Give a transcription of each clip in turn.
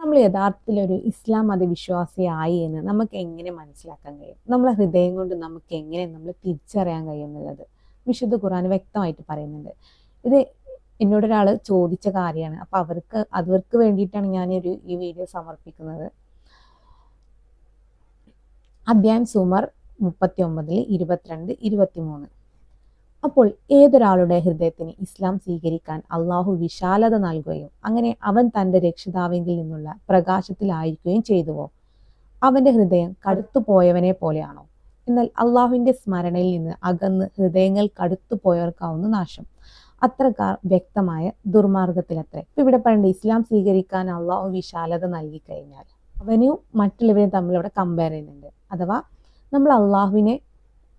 നമ്മൾ യഥാർത്ഥത്തിൽ ഒരു ഇസ്ലാം മതവിശ്വാസിയായി എന്ന് നമുക്ക് എങ്ങനെ മനസ്സിലാക്കാൻ കഴിയും? നമ്മളെ ഹൃദയം കൊണ്ട് നമുക്ക് എങ്ങനെ നമ്മൾ തിരിച്ചറിയാൻ കഴിയും എന്നുള്ളത് വിശുദ്ധ ഖുർആൻ വ്യക്തമായിട്ട് പറയുന്നുണ്ട്. ഇത് എന്നോടൊരാൾ ചോദിച്ച കാര്യമാണ്. അപ്പോൾ അവർക്ക് വേണ്ടിയിട്ടാണ് ഈ വീഡിയോ സമർപ്പിക്കുന്നത്. അധ്യായം സുമർ 39 22 23. അപ്പോൾ ഏതൊരാളുടെ ഹൃദയത്തിന് ഇസ്ലാം സ്വീകരിക്കാൻ അള്ളാഹു വിശാലത നൽകുകയും അങ്ങനെ അവൻ തൻ്റെ രക്ഷിതാവിങ്കിൽ നിന്നുള്ള പ്രകാശത്തിലായിരിക്കുകയും ചെയ്തുവോ, അവൻ്റെ ഹൃദയം കടുത്തുപോയവനെ പോലെയാണോ? എന്നാൽ അള്ളാഹുവിൻ്റെ സ്മരണയിൽ നിന്ന് അകന്ന് ഹൃദയങ്ങൾ കടുത്തുപോയവർക്കാവുന്ന നാശം. അത്രക്കാർ വ്യക്തമായ ദുർമാർഗത്തിലത്രേ. ഇവിടെ പറയേണ്ട ഇസ്ലാം സ്വീകരിക്കാൻ അള്ളാഹു വിശാലത നൽകി കഴിഞ്ഞാൽ അവനും മറ്റുള്ളവരെയും തമ്മിൽ ഇവിടെ കമ്പയർ ചെയ്യുന്നുണ്ട്. അഥവാ നമ്മൾ അള്ളാഹുവിനെ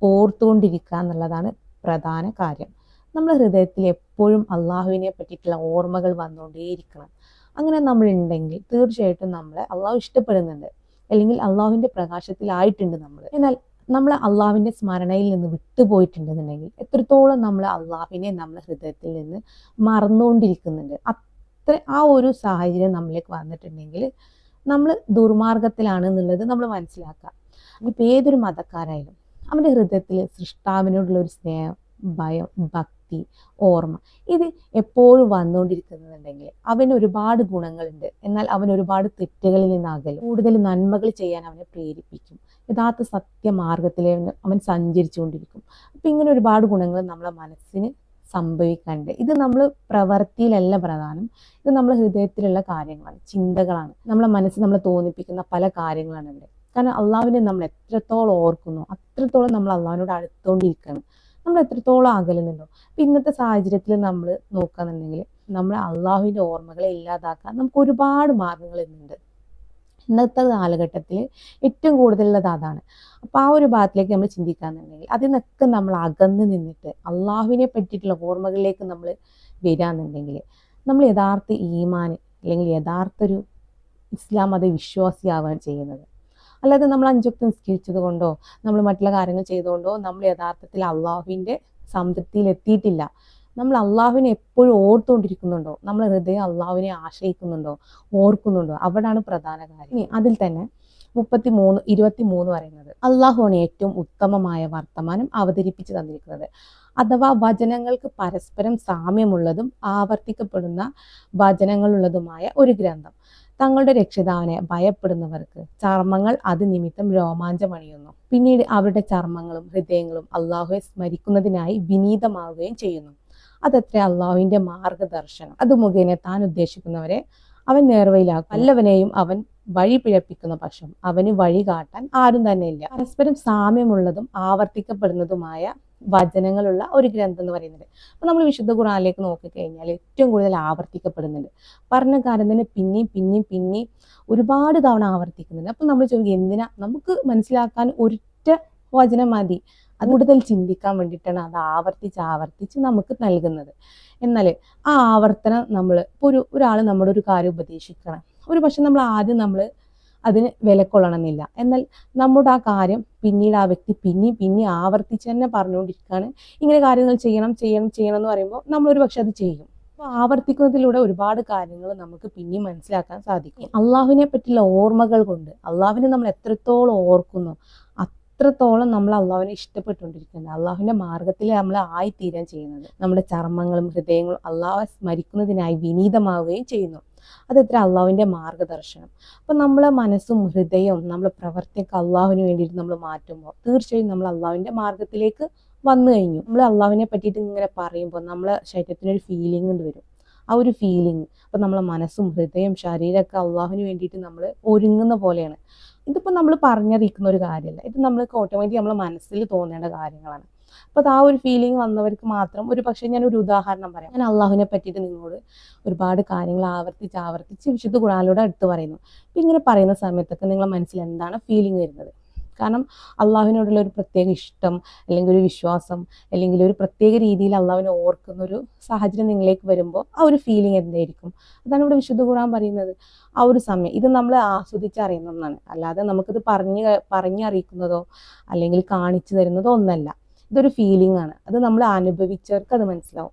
ഓർത്തുകൊണ്ടിരിക്കുക എന്നുള്ളതാണ് പ്രധാന കാര്യം. നമ്മുടെ ഹൃദയത്തിൽ എപ്പോഴും അള്ളാഹുവിനെ പറ്റിയിട്ടുള്ള ഓർമ്മകൾ വന്നുകൊണ്ടേയിരിക്കണം. അങ്ങനെ നമ്മൾ ഉണ്ടെങ്കിൽ തീർച്ചയായിട്ടും നമ്മളെ അള്ളാഹു ഇഷ്ടപ്പെടുന്നുണ്ട്, അല്ലെങ്കിൽ അള്ളാഹുവിൻ്റെ പ്രകാശത്തിലായിട്ടുണ്ട് നമ്മൾ. എന്നാൽ നമ്മൾ അള്ളാഹുവിൻ്റെ സ്മരണയിൽ നിന്ന് വിട്ടുപോയിട്ടുണ്ടെന്നുണ്ടെങ്കിൽ എത്രത്തോളം നമ്മൾ അള്ളാഹുവിനെ നമ്മുടെ ഹൃദയത്തിൽ നിന്ന് മറന്നുകൊണ്ടിരിക്കുന്നുണ്ട്. ആ ഒരു സാഹചര്യം നമ്മളിലേക്ക് വന്നിട്ടുണ്ടെങ്കിൽ നമ്മൾ ദുർമാർഗത്തിലാണ് എന്നുള്ളത് നമ്മൾ മനസ്സിലാക്കുക. ഇപ്പം ഏതൊരു മതക്കാരായാലും അവൻ്റെ ഹൃദയത്തിൽ സൃഷ്ടാവിനോടുള്ള ഒരു സ്നേഹം, ഭയം, ഭക്തി, ഓർമ്മ ഇത് എപ്പോഴും വന്നുകൊണ്ടിരിക്കുന്നുണ്ടെങ്കിൽ അവന് ഒരുപാട് ഗുണങ്ങളുണ്ട്. എന്നാൽ അവൻ ഒരുപാട് തെറ്റുകളിൽ നിന്ന് അകലും. കൂടുതൽ നന്മകൾ ചെയ്യാൻ അവനെ പ്രേരിപ്പിക്കും. യഥാർത്ഥ സത്യമാർഗത്തിലെ അവൻ സഞ്ചരിച്ചുകൊണ്ടിരിക്കും. അപ്പം ഇങ്ങനെ ഒരുപാട് ഗുണങ്ങൾ നമ്മളെ മനസ്സിന് സംഭവിക്കാനുണ്ട്. ഇത് നമ്മൾ പ്രവൃത്തിയിലല്ല പ്രധാനം, ഇത് നമ്മളെ ഹൃദയത്തിലുള്ള കാര്യങ്ങളാണ്, ചിന്തകളാണ്. നമ്മളെ മനസ്സ് നമ്മളെ തോന്നിപ്പിക്കുന്ന പല കാര്യങ്ങളാണ് ഇവിടെ. കാരണം അള്ളാഹുവിനെ നമ്മൾ എത്രത്തോളം ഓർക്കുന്നു അത്രത്തോളം നമ്മൾ അള്ളാഹുവിനോട് അടുത്തുകൊണ്ടിരിക്കണം. നമ്മൾ എത്രത്തോളം അകലുന്നുണ്ടോ? അപ്പം ഇന്നത്തെ സാഹചര്യത്തിൽ നമ്മൾ നോക്കുകയാണെന്നുണ്ടെങ്കിൽ നമ്മൾ അള്ളാഹുവിൻ്റെ ഓർമ്മകളെ ഇല്ലാതാക്കാൻ നമുക്ക് ഒരുപാട് മാർഗങ്ങൾ ഇന്നുണ്ട്. ഇന്നത്തെ കാലഘട്ടത്തിൽ ഏറ്റവും കൂടുതലുള്ളത് അതാണ്. അപ്പോൾ ആ ഒരു ഭാഗത്തിലേക്ക് നമ്മൾ ചിന്തിക്കാന്നുണ്ടെങ്കിൽ അതിൽ നിന്നൊക്കെ നമ്മൾ അകന്ന് നിന്നിട്ട് അള്ളാഹുവിനെ പറ്റിയിട്ടുള്ള ഓർമ്മകളിലേക്ക് നമ്മൾ വരാന്നുണ്ടെങ്കിൽ നമ്മൾ യഥാർത്ഥ ഈമാൻ അല്ലെങ്കിൽ യഥാർത്ഥ ഒരു ഇസ്ലാം മത വിശ്വാസിയാവാൻ ചെയ്യുന്നത്. അല്ലാതെ നമ്മൾ 5 വക്ത് നിസ്കരിച്ചത് കൊണ്ടോ നമ്മൾ മറ്റുള്ള കാര്യങ്ങൾ ചെയ്തുകൊണ്ടോ നമ്മൾ യഥാർത്ഥത്തിൽ അള്ളാഹുവിൻ്റെ സംതൃപ്തിയിൽ എത്തിയിട്ടില്ല. നമ്മൾ അള്ളാഹുവിനെ എപ്പോഴും ഓർത്തുകൊണ്ടിരിക്കുന്നുണ്ടോ? നമ്മൾ ഹൃദയം അള്ളാഹുവിനെ ആശ്രയിക്കുന്നുണ്ടോ, ഓർക്കുന്നുണ്ടോ? അവിടാണ് പ്രധാന കാര്യം. അതിൽ തന്നെ 23 പറയുന്നത് അള്ളാഹുവാണ് ഏറ്റവും ഉത്തമമായ വർത്തമാനം അവതരിപ്പിച്ചു തന്നിരിക്കുന്നത്. അഥവാ വചനങ്ങൾക്ക് പരസ്പരം സാമ്യമുള്ളതും ആവർത്തിക്കപ്പെടുന്ന വചനങ്ങളുള്ളതുമായ ഒരു ഗ്രന്ഥം. തങ്ങളുടെ രക്ഷിതാവിനെ ഭയപ്പെടുന്നവർക്ക് ചർമ്മങ്ങൾ അത് നിമിത്തം രോമാഞ്ചമണിയുന്നു. പിന്നീട് അവരുടെ ചർമ്മങ്ങളും ഹൃദയങ്ങളും അള്ളാഹുവെ സ്മരിക്കുന്നതിനായി വിനീതമാവുകയും ചെയ്യുന്നു. അതത്ര അള്ളാഹുവിൻ്റെ മാർഗദർശനം. അത് മുഖേന താൻ ഉദ്ദേശിക്കുന്നവരെ അവൻ നേർവഴിയിലാക്കും. വല്ലവനെയും അവൻ വഴി പിഴപ്പിക്കുന്ന പക്ഷം അവന് വഴി കാട്ടാൻ ആരും തന്നെ ഇല്ല. പരസ്പരം സാമ്യമുള്ളതും ആവർത്തിക്കപ്പെടുന്നതുമായ വചനങ്ങളുള്ള ഒരു ഗ്രന്ഥം എന്ന് പറയുന്നത്. അപ്പം നമ്മൾ വിശുദ്ധ ഖുർആനിലേക്ക് നോക്കിക്കഴിഞ്ഞാൽ ഏറ്റവും കൂടുതൽ ആവർത്തിക്കപ്പെടുന്നുണ്ട്. പറഞ്ഞ കാര്യം തന്നെ പിന്നെയും ഒരുപാട് തവണ ആവർത്തിക്കുന്നുണ്ട്. അപ്പം നമ്മൾ ചോദിക്കും എന്തിനാ? നമുക്ക് മനസ്സിലാക്കാൻ ഒരൊറ്റ വചനം മതി. അത് കൂടുതൽ ചിന്തിക്കാൻ വേണ്ടിയിട്ടാണ് അത് ആവർത്തിച്ച് നമുക്ക് നൽകുന്നത്. എന്നാൽ ആ ആവർത്തനം നമ്മൾ ഇപ്പോൾ ഒരാൾ നമ്മുടെ ഒരു കാര്യം ഉപദേശിക്കണം, ഒരു പക്ഷെ നമ്മൾ ആദ്യം അതിന് വിലക്കൊള്ളണമെന്നില്ല. എന്നാൽ നമ്മുടെ ആ കാര്യം പിന്നീട് ആ വ്യക്തി പിന്നെ ആവർത്തിച്ച് തന്നെ പറഞ്ഞുകൊണ്ടിരിക്കുകയാണ്. ഇങ്ങനെ കാര്യങ്ങൾ ചെയ്യണം എന്ന് പറയുമ്പോൾ നമ്മളൊരു പക്ഷെ അത് ചെയ്യും. അപ്പോൾ ആവർത്തിക്കുന്നതിലൂടെ ഒരുപാട് കാര്യങ്ങൾ നമുക്ക് പിന്നെയും മനസ്സിലാക്കാൻ സാധിക്കും. അള്ളാഹുവിനെ പറ്റിയുള്ള ഓർമ്മകൾ കൊണ്ട് അള്ളാഹുവിനെ നമ്മൾ എത്രത്തോളം ഓർക്കുന്നു അത്രത്തോളം നമ്മൾ അള്ളാഹുവിനെ ഇഷ്ടപ്പെട്ടുകൊണ്ടിരിക്കുന്നത്. അള്ളാഹുവിൻ്റെ മാർഗത്തിൽ നമ്മൾ ആയിത്തീരാൻ ചെയ്യുന്നത്. നമ്മുടെ ചർമ്മങ്ങളും ഹൃദയങ്ങളും അള്ളാഹുവെ സ്മരിക്കുന്നതിനായി വിനീതമാവുകയും ചെയ്യുന്നു. അതെത്ര അള്ളാഹുവിൻ്റെ മാർഗദർശനം. അപ്പം നമ്മളെ മനസ്സും ഹൃദയവും നമ്മളെ പ്രവർത്തിയൊക്കെ അള്ളാഹുവിന് വേണ്ടിയിട്ട് നമ്മൾ മാറ്റുമ്പോൾ തീർച്ചയായും നമ്മൾ അള്ളാഹുവിൻ്റെ മാർഗത്തിലേക്ക് വന്നു കഴിഞ്ഞു. നമ്മൾ അള്ളാഹുവിനെ പറ്റിയിട്ട് ഇങ്ങനെ പറയുമ്പോൾ നമ്മളെ ശരീരത്തിനൊരു ഫീലിംഗ് കൊണ്ട് വരും. ആ ഒരു ഫീലിംഗ് അപ്പം നമ്മളെ മനസ്സും ഹൃദയം ശരീരമൊക്കെ അള്ളാഹുവിന് വേണ്ടിയിട്ട് നമ്മൾ ഒരുങ്ങുന്ന പോലെയാണ്. ഇതിപ്പോൾ നമ്മൾ പറഞ്ഞറിയിക്കുന്ന ഒരു കാര്യമല്ല, ഇത് നമ്മൾക്ക് ഓട്ടോമാറ്റിക് നമ്മളെ മനസ്സിൽ തോന്നേണ്ട കാര്യങ്ങളാണ്. അപ്പോൾ ആ ഒരു ഫീലിംഗ് വന്നവർക്ക് മാത്രം ഒരു പക്ഷേ ഞാനൊരു ഉദാഹരണം പറയാം. ഞാൻ അള്ളാഹുവിനെ പറ്റിയിട്ട് നിങ്ങളോട് ഒരുപാട് കാര്യങ്ങൾ ആവർത്തിച്ച് വിശുദ്ധ ഖുർആനിലൂടെ എടുത്ത് പറയുന്നു. അപ്പം ഇങ്ങനെ പറയുന്ന സമയത്തൊക്കെ നിങ്ങളുടെ മനസ്സിൽ എന്താണ് ഫീലിംഗ് വരുന്നത്? കാരണം അള്ളാഹുവിനോടുള്ള ഒരു പ്രത്യേക ഇഷ്ടം അല്ലെങ്കിൽ ഒരു വിശ്വാസം അല്ലെങ്കിൽ ഒരു പ്രത്യേക രീതിയിൽ അള്ളാഹുവിനെ ഓർക്കുന്ന ഒരു സാഹചര്യം നിങ്ങളിലേക്ക് വരുമ്പോൾ ആ ഒരു ഫീലിംഗ് എന്തായിരിക്കും? അതാണ് ഇവിടെ വിശുദ്ധ ഖുർആൻ പറയുന്നത്. ആ ഒരു സമയം ഇത് നമ്മൾ ആസ്വദിച്ചറിയുന്ന ഒന്നാണ്, അല്ലാതെ നമുക്കിത് പറഞ്ഞറിയിക്കുന്നതോ അല്ലെങ്കിൽ കാണിച്ചു തരുന്നതോ ഒന്നല്ല. ഇതൊരു ഫീലിംഗ് ആണ്. അത് നമ്മൾ അനുഭവിച്ചവർക്ക് അത് മനസ്സിലാവും.